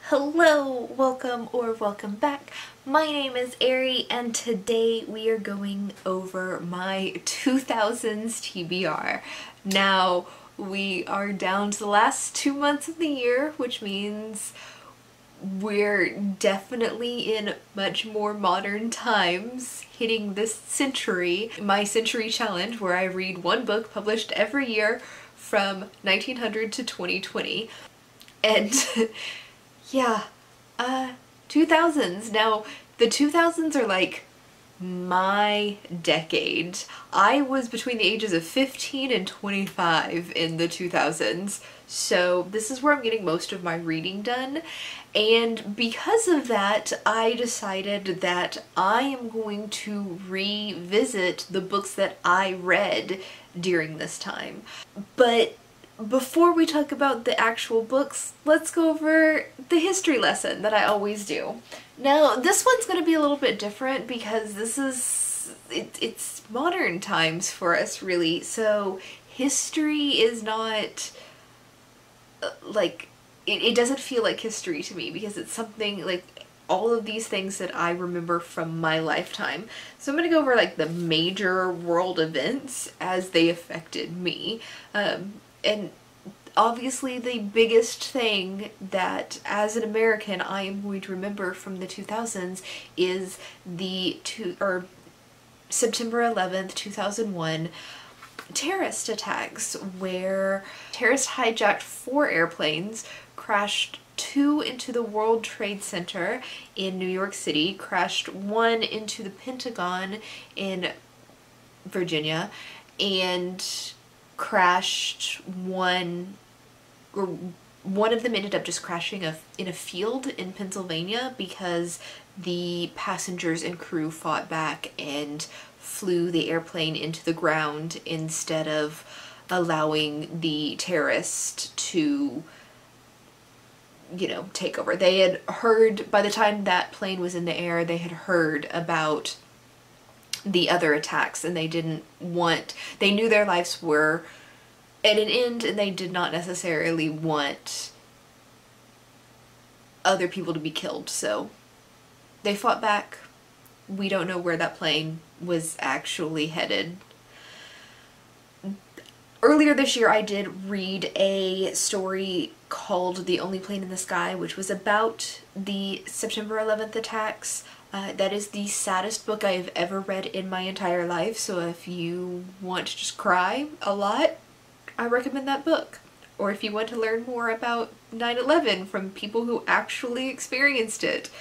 Hello, welcome back. My name is Ari and today we are going over my 2000s TBR. Now we are down to the last 2 months of the year, which means we're definitely in much more modern times, hitting this century, my century challenge where I read one book published every year from 1900 to 2020. And yeah, 2000s. Now, the 2000s are like my decade. I was between the ages of 15 and 25 in the 2000s, so this is where I'm getting most of my reading done. And because of that, I decided that I am going to revisit the books that I read during this time. But before we talk about the actual books, let's go over the history lesson that I always do. Now, this one's going to be a little bit different because this is, it's modern times for us, really. So history is not, like, it doesn't feel like history to me because it's something, like, all of these things that I remember from my lifetime. So I'm going to go over, like, the major world events as they affected me. And obviously the biggest thing that as an American I am going to remember from the 2000s is the September 11th, 2001 terrorist attacks, where terrorists hijacked 4 airplanes, crashed 2 into the World Trade Center in New York City, crashed 1 into the Pentagon in Virginia, and crashed one of them ended up just crashing in a field in Pennsylvania because the passengers and crew fought back and flew the airplane into the ground instead of allowing the terrorist to, you know, take over. They had heard, by the time that plane was in the air, they had heard about the other attacks, and they knew their lives were at an end, and they did not necessarily want other people to be killed, so they fought back. We don't know where that plane was actually headed. Earlier this year I did read a story called The Only Plane in the Sky, which was about the September 11th attacks. That is the saddest book I have ever read in my entire life, so if you want to just cry a lot, I recommend that book. Or if you want to learn more about 9/11 from people who actually experienced it,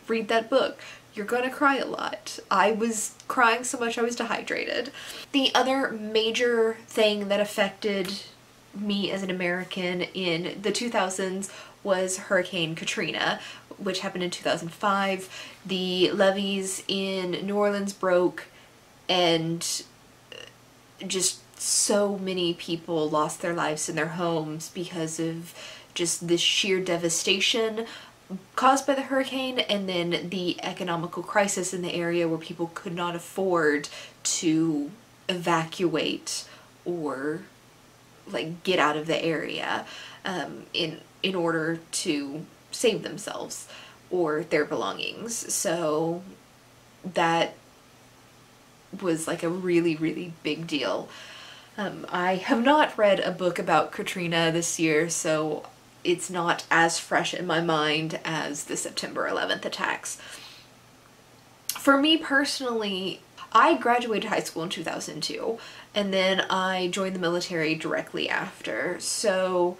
read that book. You're gonna cry a lot. I was crying so much I was dehydrated. The other major thing that affected me as an American in the 2000s was Hurricane Katrina, which happened in 2005. The levees in New Orleans broke, and just so many people lost their lives in their homes because of just this sheer devastation caused by the hurricane, and then the economical crisis in the area where people could not afford to evacuate or like get out of the area in order to save themselves or their belongings. So that was like a really, really big deal. I have not read a book about Katrina this year, so it's not as fresh in my mind as the September 11th attacks. For me personally, I graduated high school in 2002, and then I joined the military directly after. So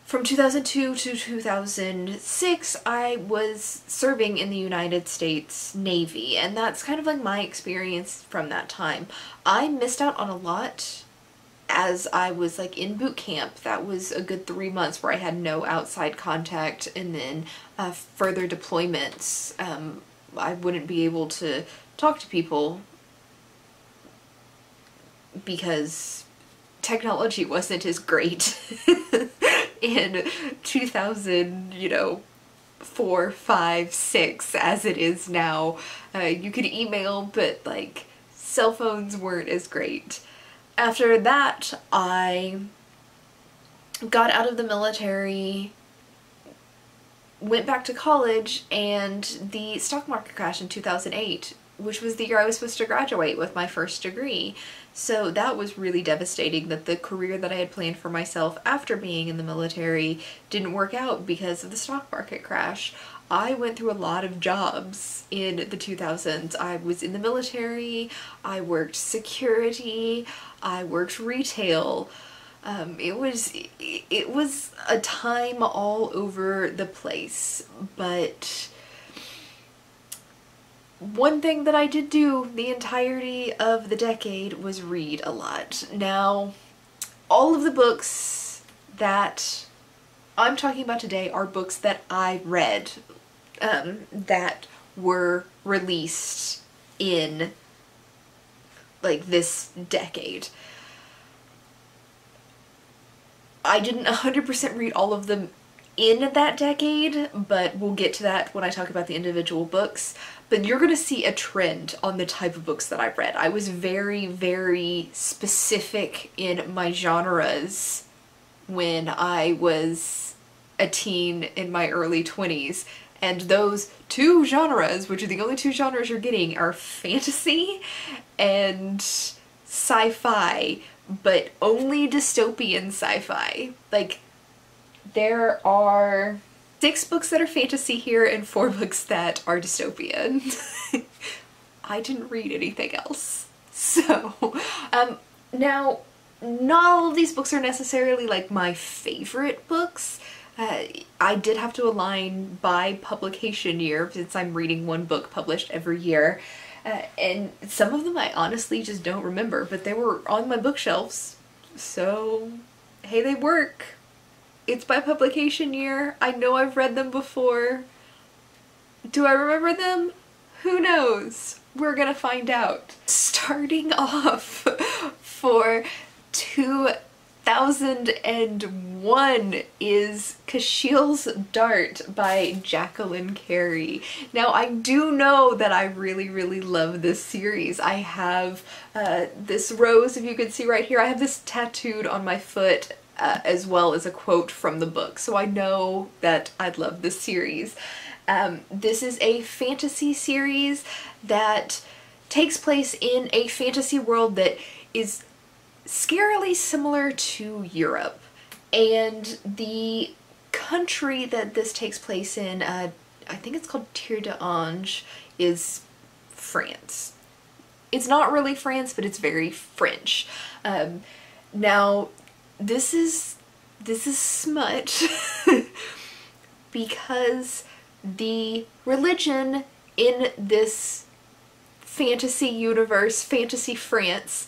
from 2002 to 2006, I was serving in the United States Navy, and that's kind of like my experience from that time. I missed out on a lot as I was like in boot camp. That was a good 3 months where I had no outside contact, and then further deployments, I wouldn't be able to talk to people because technology wasn't as great in 2000, you know, 4, 5, 6 as it is now. You could email, but like cell phones weren't as great. After that, I got out of the military went back to college, and the stock market crashed in 2008, which was the year I was supposed to graduate with my first degree. So that was really devastating, that the career that I had planned for myself after being in the military didn't work out because of the stock market crash. I went through a lot of jobs in the 2000s. I was in the military, I worked security, I worked retail. It was a time all over the place, but one thing that I did do the entirety of the decade was read a lot. Now, all of the books that I'm talking about today are books that I read that were released in like this decade. I didn't 100% read all of them in that decade, but we'll get to that when I talk about the individual books. But you're gonna see a trend on the type of books that I've read. I was very, very specific in my genres when I was a teen in my early 20s. And those two genres, which are the only two genres you're getting, are fantasy and sci-fi, but only dystopian sci-fi. Like, there are 6 books that are fantasy here and 4 books that are dystopian. I didn't read anything else. So, now, not all of these books are necessarily like my favorite books. I did have to align by publication year since I'm reading one book published every year. And some of them I honestly just don't remember, but they were on my bookshelves, so hey, they work. It's by publication year. I know I've read them before. Do I remember them? Who knows? We're gonna find out. Starting off for 2001 is Kashils Dart by Jacqueline Carey. Now, I do know that I really, really love this series. I have this rose, if you could see right here, I have this tattooed on my foot as well as a quote from the book, so I know that I'd love this series. This is a fantasy series that takes place in a fantasy world that is scarily similar to Europe, and the country that this takes place in, I think it's called Tir d'Ange, is France. It's not really France, but it's very French. Now, this is smut because the religion in this fantasy universe, fantasy France,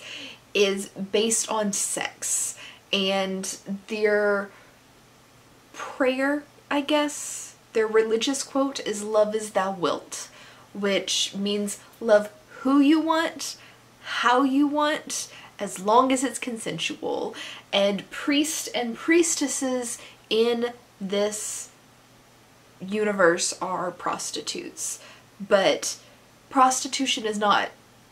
is based on sex, and their prayer, I guess, their religious quote is "love as thou wilt," which means love who you want, how you want, as long as it's consensual. And priests and priestesses in this universe are prostitutes, but prostitution is not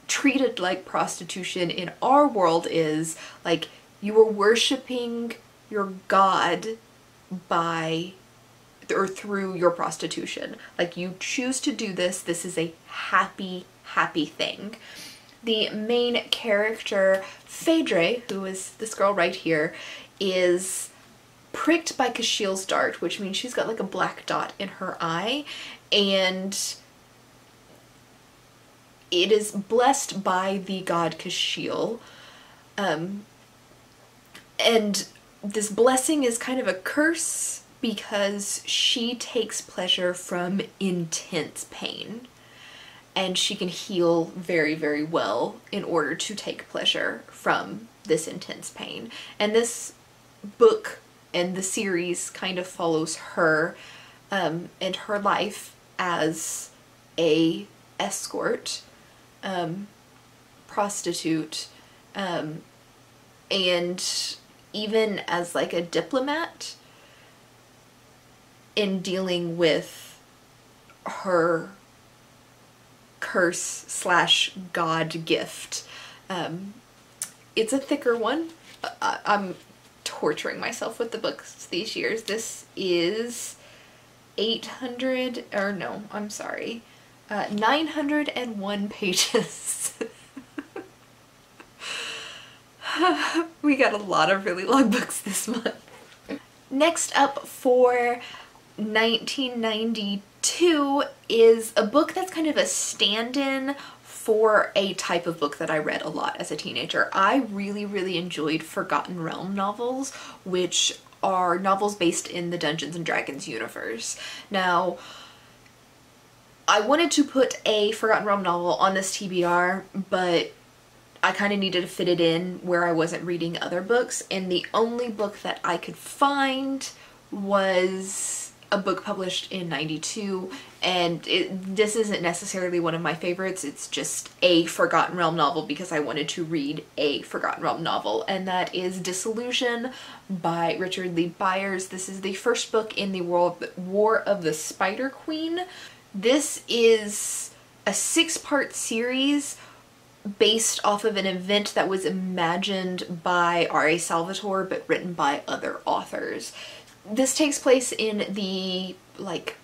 treated like prostitution in our world is. Like, you are worshiping your god by or through your prostitution. Like, you choose to do this. This is a happy, happy thing. The main character, Phaedre, who is this girl right here, is pricked by Kashils Dart, which means she's got like a black dot in her eye, and it is blessed by the god Kashil. And this blessing is kind of a curse because she takes pleasure from intense pain, and she can heal very, very well in order to take pleasure from this intense pain. And this book and the series kind of follows her and her life as a escort, prostitute, and even as like a diplomat in dealing with her curse slash god gift. It's a thicker one. I'm torturing myself with the books these years. This is 800, or no, I'm sorry, 901 pages. We got a lot of really long books this month. Next up for 1992 is a book that's kind of a stand-in for a type of book that I read a lot as a teenager. I really enjoyed Forgotten Realm novels, which are novels based in the Dungeons and Dragons universe. Now, I wanted to put a Forgotten Realm novel on this TBR, but I kind of needed to fit it in where I wasn't reading other books, and the only book that I could find was a book published in 92, and this isn't necessarily one of my favorites. It's just a Forgotten Realm novel because I wanted to read a Forgotten Realm novel, and that is Disillusion by Richard Lee Byers. This is the first book in the War of the Spider Queen. This is a 6-part series based off of an event that was imagined by R.A. Salvatore but written by other authors. This takes place in the, like,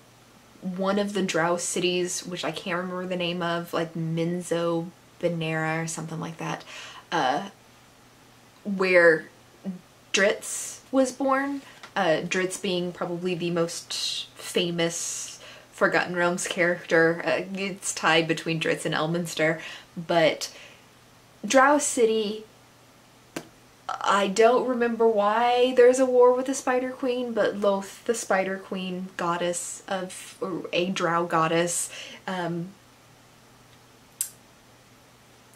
one of the Drow cities, which I can't remember the name of, like Minzo Benera or something like that, where Dritz was born. Dritz being probably the most famous Forgotten Realms character. It's tied between Dritz and Elminster, but Drow City, I don't remember why there's a war with the Spider Queen, but Loth, the Spider Queen, goddess of, or a Drow goddess,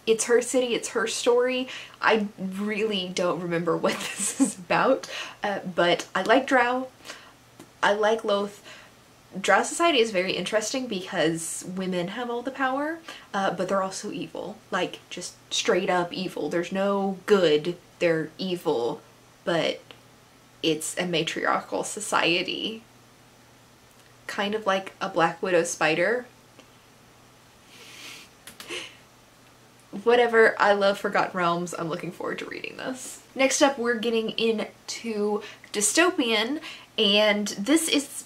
it's her city, it's her story. I really don't remember what this is about, but I like Drow, I like Loth. Drow society is very interesting because women have all the power, but they're also evil. Like, just straight up evil. There's no good, they're evil, but it's a matriarchal society. Kind of like a Black Widow spider. Whatever, I love Forgotten Realms. I'm looking forward to reading this. Next up, we're getting into dystopian, and this is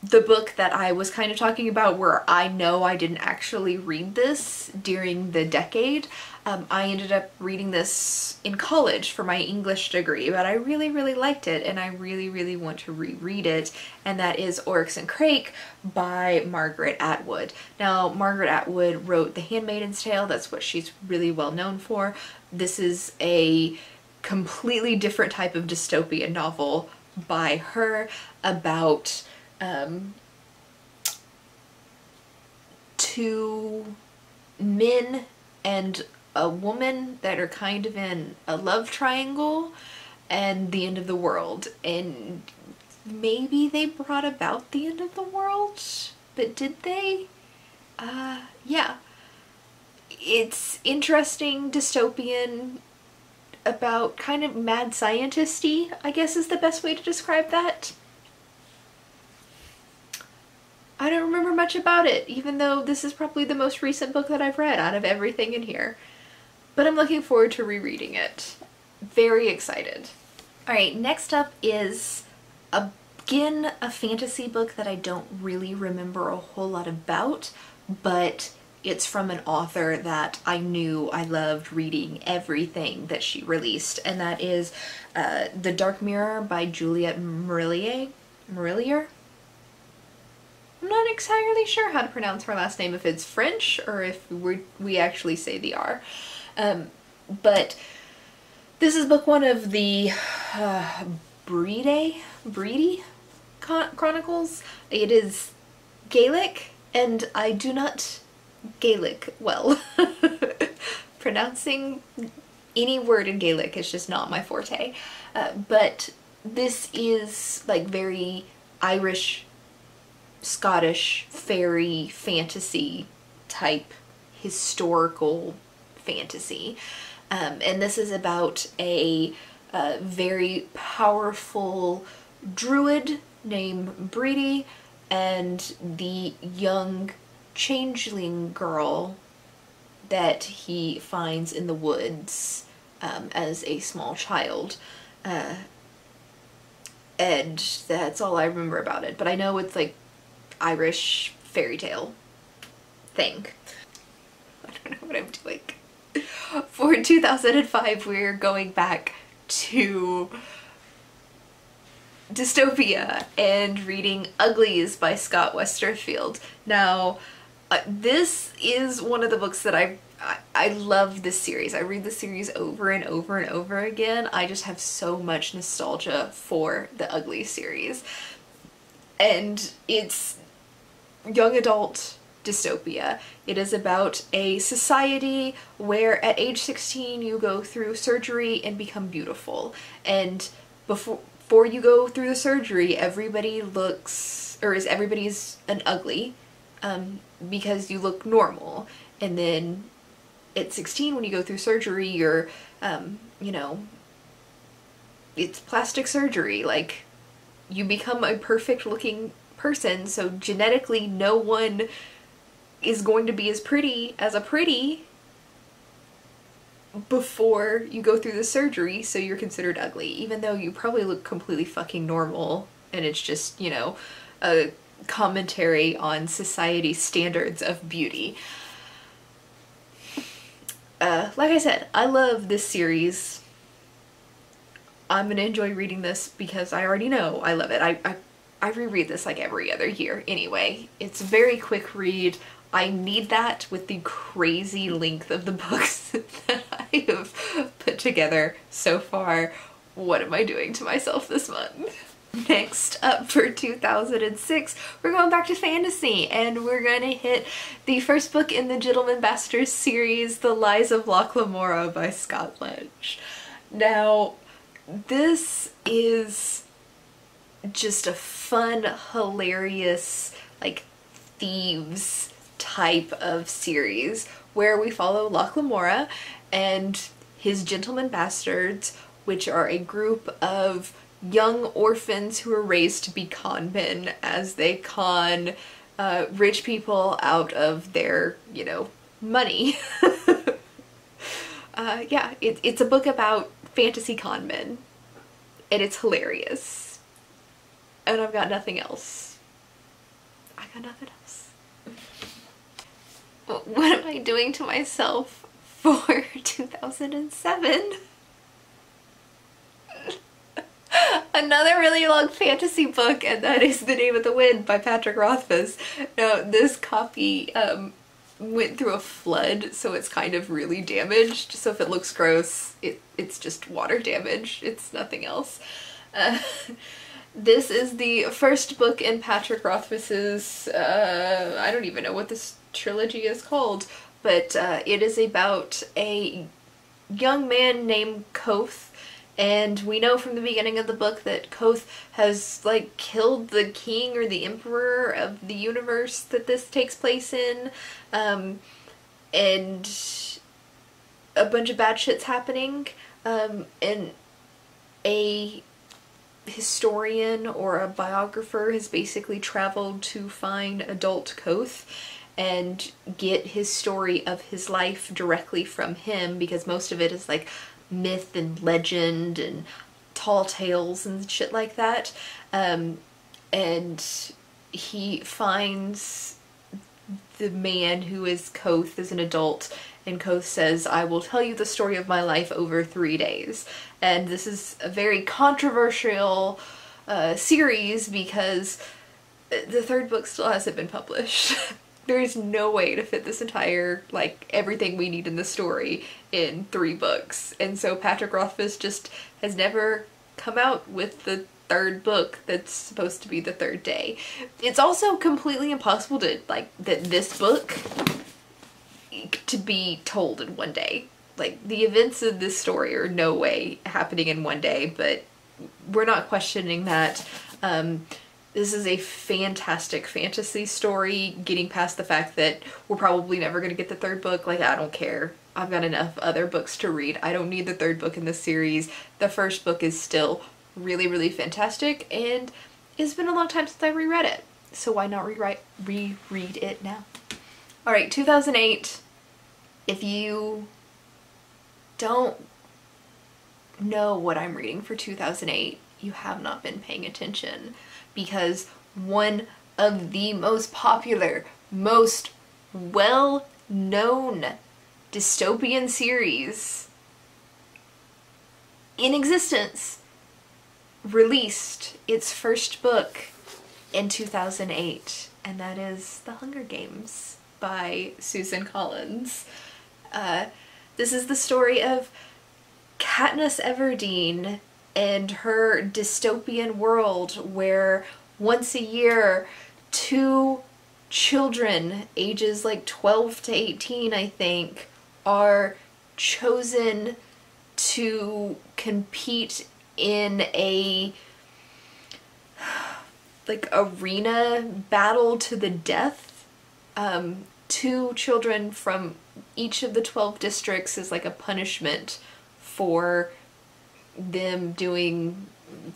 the book that I was kind of talking about where I know I didn't actually read this during the decade. I ended up reading this in college for my English degree, but I really liked it, and I really want to reread it, and that is Oryx and Crake by Margaret Atwood. Now, Margaret Atwood wrote The Handmaid's Tale. That's what she's really well known for. This is a completely different type of dystopian novel by her about two men and a woman that are kind of in a love triangle and the end of the world. And maybe they brought about the end of the world, but did they? Yeah. It's interesting, dystopian, about kind of mad scientist-y, I guess is the best way to describe that. I don't remember much about it, even though this is probably the most recent book that I've read out of everything in here. But I'm looking forward to rereading it. Very excited. Alright, next up is again a fantasy book that I don't really remember a whole lot about, but it's from an author that I knew I loved reading everything that she released, and that is The Dark Mirror by Juliette Marillier? I'm not entirely sure how to pronounce her last name, if it's French or if we actually say the R. But this is book one of the Breedy Chronicles. It is Gaelic, and I do not Gaelic well. Pronouncing any word in Gaelic is just not my forte. But this is like very Irish, Scottish, fairy, fantasy type historical fantasy. And this is about a very powerful druid named Breedy and the young changeling girl that he finds in the woods as a small child. And that's all I remember about it. But I know it's like Irish fairy tale thing. I don't know what I'm doing. For 2005, we're going back to dystopia and reading Uglies by Scott Westerfield. Now, this is one of the books that I love this series. I read the series over and over and over again. I just have so much nostalgia for the Uglies series. And it's young adult dystopia. It is about a society where at age 16 you go through surgery and become beautiful. And before you go through the surgery, everybody's an ugly because you look normal. And then at 16, when you go through surgery, you're, you know, it's plastic surgery. Like, you become a perfect looking person, so genetically no one is going to be as pretty as a pretty before you go through the surgery, so you're considered ugly, even though you probably look completely fucking normal, and it's just, you know, a commentary on society's standards of beauty. Like I said, I love this series. I'm gonna enjoy reading this because I already know I love it. I reread this like every other year anyway. It's a very quick read. I need that with the crazy length of the books that I have put together so far. What am I doing to myself this month? Next up for 2006, we're going back to fantasy, and we're gonna hit the first book in the Gentleman Bastards series, The Lies of Loch Lamora by Scott Ledge. Now, this is just a fun, hilarious, like, thieves type of series where we follow Loch Lamora and his gentleman bastards, which are a group of young orphans who are raised to be con men as they con rich people out of their, you know, money. Yeah, it's a book about fantasy con men, and it's hilarious. And I've got nothing else. I got nothing else. What am I doing to myself for 2007? Another really long fantasy book, and that is The Name of the Wind by Patrick Rothfuss. Now, this copy went through a flood, so it's kind of really damaged. So if it looks gross, it's just water damage. It's nothing else. This is the first book in Patrick Rothfuss's, I don't even know what this trilogy is called, but it is about a young man named Koth. And we know from the beginning of the book that Koth has, like, killed the king or the emperor of the universe that this takes place in. And a bunch of bad shit's happening. And a historian or a biographer has basically traveled to find adult Koth and get his story of his life directly from him, because most of it is, like, myth and legend and tall tales and shit like that. And he finds the man who is Koth as an adult, and Koth says, "I will tell you the story of my life over 3 days." And this is a very controversial series because the third book still hasn't been published. There is no way to fit this entire, like, everything we need in the story in 3 books. And so Patrick Rothfuss just has never come out with the third book that's supposed to be the third day. It's also completely impossible to, like, this book to be told in one day. Like, the events of this story are no way happening in one day, but we're not questioning that. This is a fantastic fantasy story, getting past the fact that we're probably never going to get the third book. Like, I don't care. I've got enough other books to read. I don't need the third book in this series. The first book is still really, really fantastic, and it's been a long time since I reread it. So why not reread it now? Alright, 2008. If you don't know what I'm reading for 2008, you have not been paying attention, because one of the most popular, most well-known dystopian series in existence, released its first book in 2008, and that is The Hunger Games by Susan Collins. This is the story of Katniss Everdeen and her dystopian world where once a year 2 children ages like 12 to 18, I think, are chosen to compete in a like arena battle to the death. 2 children from each of the 12 districts is like a punishment for them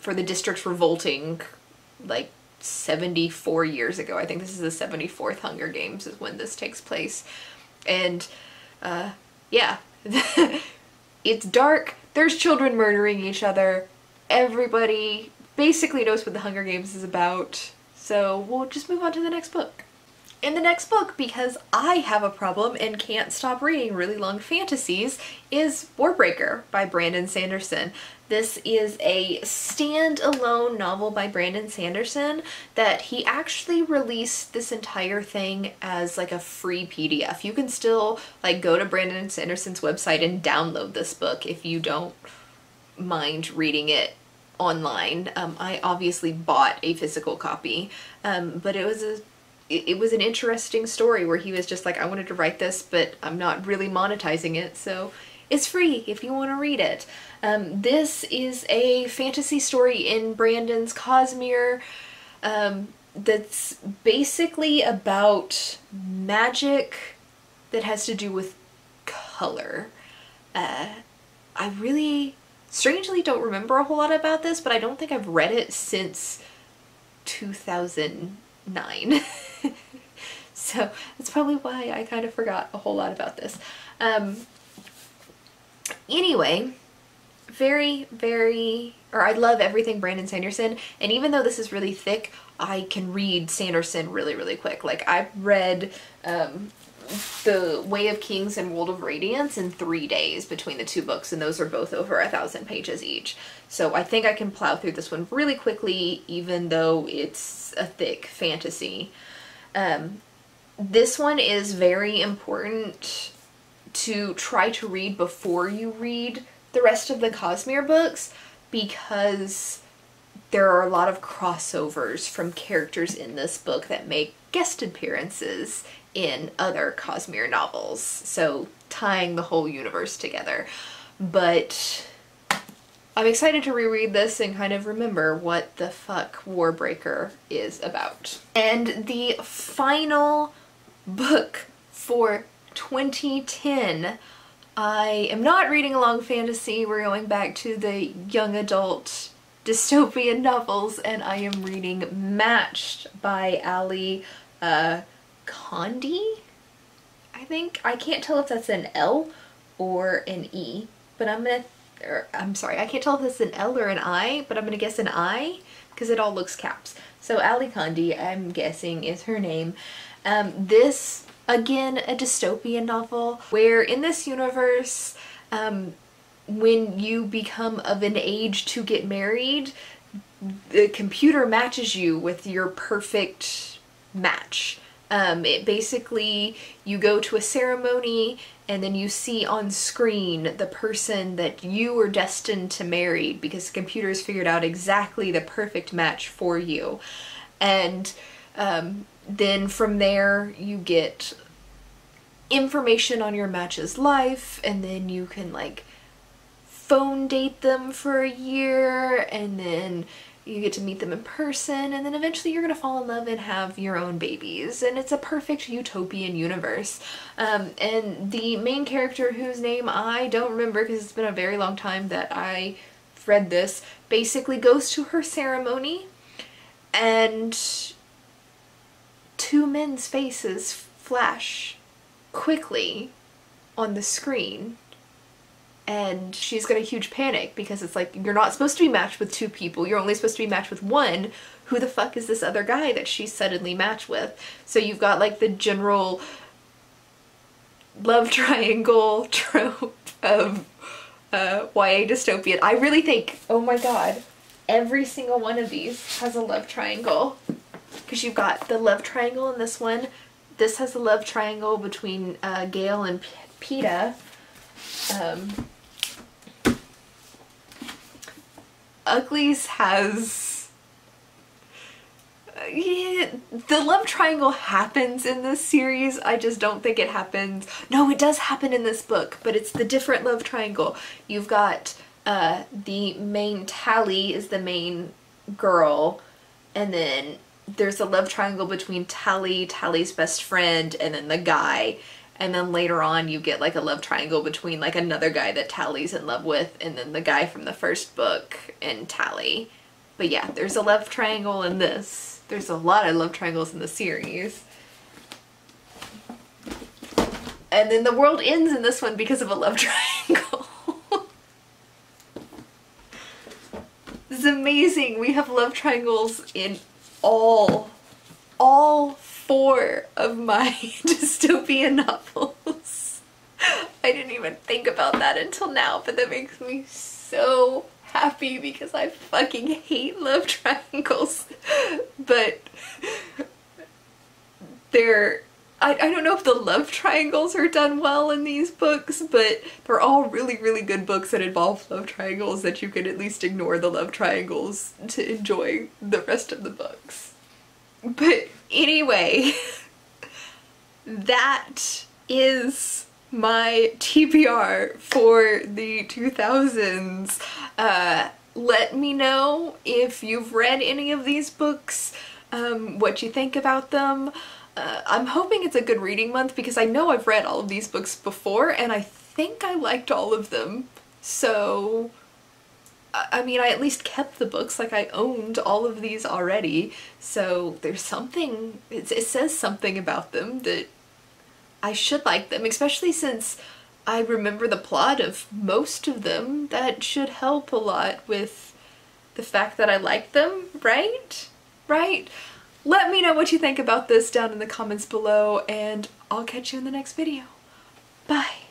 for the districts revolting like 74 years ago. I think this is the 74th Hunger Games is when this takes place. And yeah, it's dark, there's children murdering each other, everybody basically knows what the Hunger Games is about, so we'll just move on to the next book. In the next book, because I have a problem and can't stop reading really long fantasies, is Warbreaker by Brandon Sanderson. This is a stand-alone novel by Brandon Sanderson that he actually released this entire thing as like a free PDF. You can still like go to Brandon Sanderson's website and download this book if you don't mind reading it online. I obviously bought a physical copy, but it was an interesting story where he was just like, I wanted to write this, but I'm not really monetizing it, so it's free if you want to read it. This is a fantasy story in Brandon's Cosmere that's basically about magic that has to do with color. I really strangely don't remember a whole lot about this, but I don't think I've read it since 2009. So that's probably why I kind of forgot a whole lot about this. Anyway, I love everything Brandon Sanderson, and even though this is really thick, I can read Sanderson really quick. Like, I've read The Way of Kings and World of Radiance in 3 days between the 2 books, and those are both over 1,000 pages each. So I think I can plow through this one really quickly, even though it's a thick fantasy. This one is very important to try to read before you read the rest of the Cosmere books, because there are a lot of crossovers from characters in this book that make guest appearances in other Cosmere novels, so tying the whole universe together. But I'm excited to reread this and kind of remember what the fuck Warbreaker is about. And the final book for 2010, I am not reading a long fantasy. We're going back to the young adult dystopian novels, and I am reading Matched by Ali Condi, I think. I can't tell if that's an L or an E, but I'm sorry, I can't tell if it's an L or an I, but I'm gonna guess an I, because it all looks caps. So Ali Condi, I'm guessing, is her name. This, again, a dystopian novel, where in this universe, when you become of an age to get married, the computer matches you with your perfect match. It basically, you go to a ceremony and then you see on screen the person that you were destined to marry, because the computer's figured out exactly the perfect match for you. And then from there you get information on your match's life, and then you can like phone date them for a year, and then you get to meet them in person, and then eventually you're gonna fall in love and have your own babies, and it's a perfect utopian universe. And the main character, whose name I don't remember because it's been a very long time that I read this, basically goes to her ceremony, and 2 men's faces flash quickly on the screen, and she's got a huge panic because it's like, you're not supposed to be matched with 2 people, you're only supposed to be matched with 1. who the fuck is this other guy that she's suddenly matched with? So you've got like the general love triangle trope of YA dystopian. I really think, oh my god, every single one of these has a love triangle. Because you've got the love triangle in this one. This has a love triangle between Gale and Peta. Uglies has... yeah, the love triangle happens in this series. I just don't think it happens... no, it does happen in this book, but it's the different love triangle. You've got the main Tally is the main girl, and then there's a love triangle between Tally, Tally's best friend, and then the guy. And then later on you get like a love triangle between like another guy that Tally's in love with, and then the guy from the first book and Tally. But yeah, there's a love triangle in this. There's a lot of love triangles in the series. And then the world ends in this one because of a love triangle. This is amazing. We have love triangles in all 4 of my dystopian novels. I didn't even think about that until now, but that makes me so happy because I fucking hate love triangles. But I don't know if the love triangles are done well in these books, but they're all really, really good books that involve love triangles that you can at least ignore the love triangles to enjoy the rest of the books. But anyway, that is my TBR for the 2000s. Let me know if you've read any of these books, what you think about them. I'm hoping it's a good reading month because I know I've read all of these books before and I think I liked all of them. So, I mean, I at least kept the books, like I owned all of these already. So there's something, it says something about them that I should like them, especially since I remember the plot of most of them. That should help a lot with the fact that I like them, right? Right? Let me know what you think about this down in the comments below, and I'll catch you in the next video. Bye!